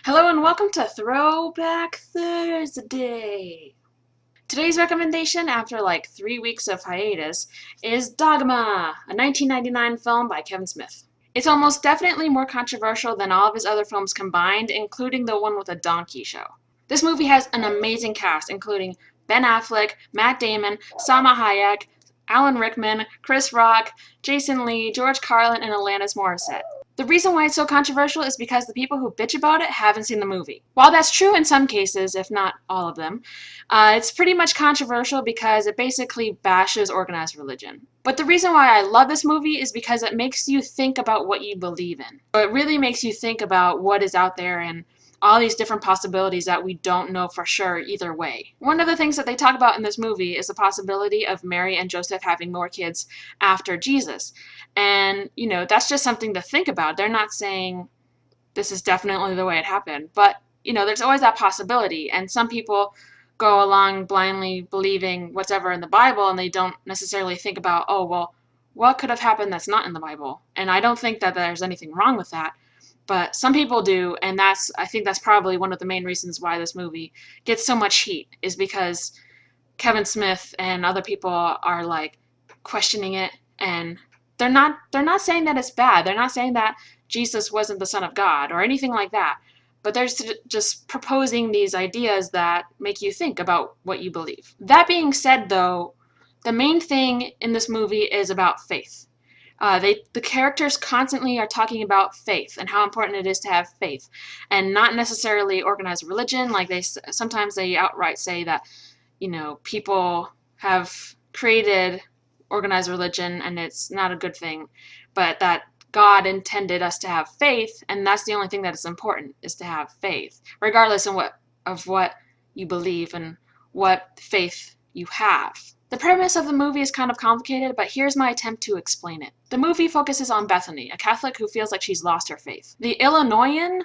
Hello and welcome to Throwback Thursday. Today's recommendation, after like 3 weeks of hiatus, is Dogma, a 1999 film by Kevin Smith. It's almost definitely more controversial than all of his other films combined, including the one with a donkey show. This movie has an amazing cast, including Ben Affleck, Matt Damon, Salma Hayek, Alan Rickman, Chris Rock, Jason Lee, George Carlin, and Alanis Morissette. The reason why it's so controversial is because the people who bitch about it haven't seen the movie. While that's true in some cases, if not all of them, it's pretty much controversial because it basically bashes organized religion. But the reason why I love this movie is because it makes you think about what you believe in. It really makes you think about what is out there and all these different possibilities that we don't know for sure either way. One of the things that they talk about in this movie is the possibility of Mary and Joseph having more kids after Jesus. And, that's just something to think about. They're not saying this is definitely the way it happened, but, there's always that possibility. And some people go along blindly believing whatever in the Bible, and they don't necessarily think about, oh, well, what could have happened that's not in the Bible? And I don't think that there's anything wrong with that. But some people do, and I think that's probably one of the main reasons why this movie gets so much heat, is because Kevin Smith and other people are like questioning it, and they're not saying that it's bad. They're not saying that Jesus wasn't the Son of God or anything like that. But they're just proposing these ideas that make you think about what you believe. That being said, though, the main thing in this movie is about faith. The characters constantly are talking about faith and how important it is to have faith, and not necessarily organized religion. Like sometimes they outright say that, people have created organized religion and it's not a good thing, but that God intended us to have faith, and that's the only thing that is important, is to have faith, regardless of what you believe and what faith you have. The premise of the movie is kind of complicated, but here's my attempt to explain it. The movie focuses on Bethany, a Catholic who feels like she's lost her faith. The Illinoisan,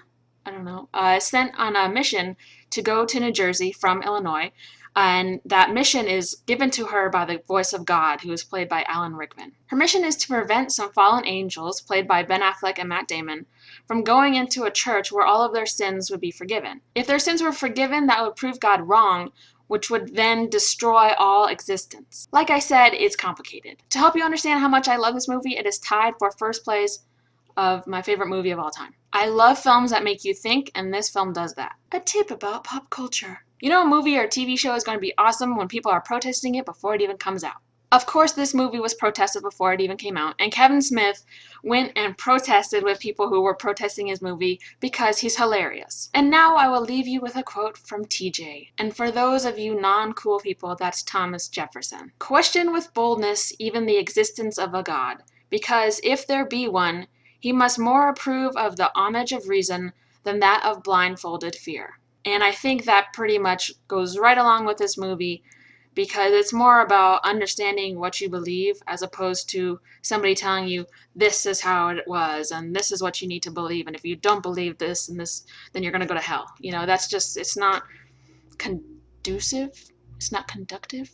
is sent on a mission to go to New Jersey from Illinois, and that mission is given to her by the voice of God, who is played by Alan Rickman. Her mission is to prevent some fallen angels, played by Ben Affleck and Matt Damon, from going into a church where all of their sins would be forgiven. If their sins were forgiven, that would prove God wrong, which would then destroy all existence. Like I said, it's complicated. To help you understand how much I love this movie, it is tied for first place of my favorite movie of all time. I love films that make you think, and this film does that. A tip about pop culture. A movie or TV show is going to be awesome when people are protesting it before it even comes out. Of course, this movie was protested before it even came out, and Kevin Smith went and protested with people who were protesting his movie because he's hilarious. And now I will leave you with a quote from TJ. And for those of you non-cool people, that's Thomas Jefferson. Question with boldness even the existence of a God, because if there be one, he must more approve of the homage of reason than that of blindfolded fear. And I think that pretty much goes right along with this movie, because it's more about understanding what you believe as opposed to somebody telling you this is how it was and this is what you need to believe, and if you don't believe this and this, then you're going to go to hell. It's not conducive, it's not conductive,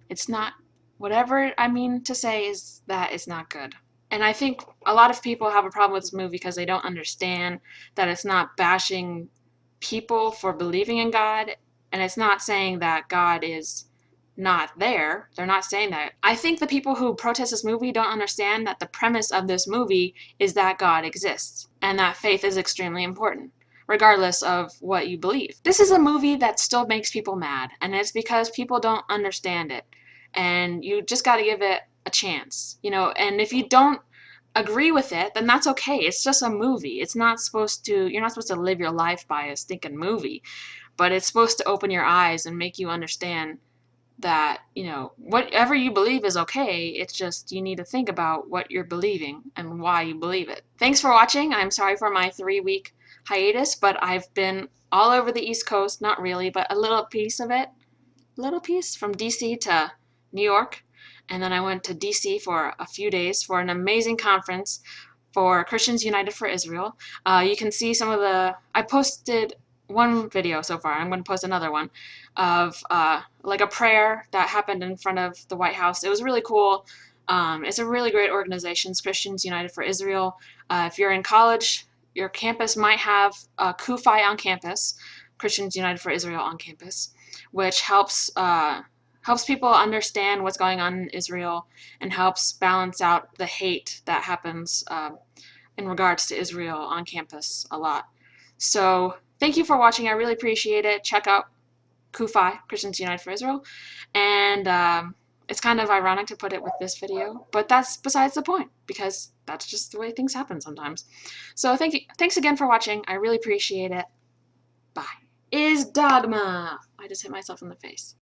it's not whatever I mean to say is that it's not good. And I think a lot of people have a problem with this movie because they don't understand that it's not bashing people for believing in God, and it's not saying that God is not there. They're not saying that. I think the people who protest this movie don't understand that the premise of this movie is that God exists and that faith is extremely important, regardless of what you believe. This is a movie that still makes people mad, and it's because people don't understand it, and you just got to give it a chance, and if you don't agree with it, then that's okay. It's just a movie. You're not supposed to live your life by a stinking movie, but it's supposed to open your eyes and make you understand that, whatever you believe is okay. It's just you need to think about what you're believing and why you believe it. Thanks for watching. I'm sorry for my 3-week hiatus, but I've been all over the East Coast. Not really, but a little piece of it. A little piece from DC to New York. And then I went to DC for a few days for an amazing conference for Christians United for Israel. You can see I posted one video so far. I'm going to post another one of like a prayer that happened in front of the White House. It was really cool. It's a really great organization, Christians United for Israel. If you're in college, your campus might have CUFI on campus, Christians United for Israel on campus, which helps people understand what's going on in Israel and helps balance out the hate that happens in regards to Israel on campus a lot. So thank you for watching. I really appreciate it. Check out CUFI, Christians United for Israel. And it's kind of ironic to put it with this video, but that's besides the point, because that's just the way things happen sometimes. So thanks again for watching. I really appreciate it. Bye. Is Dogma. I just hit myself in the face.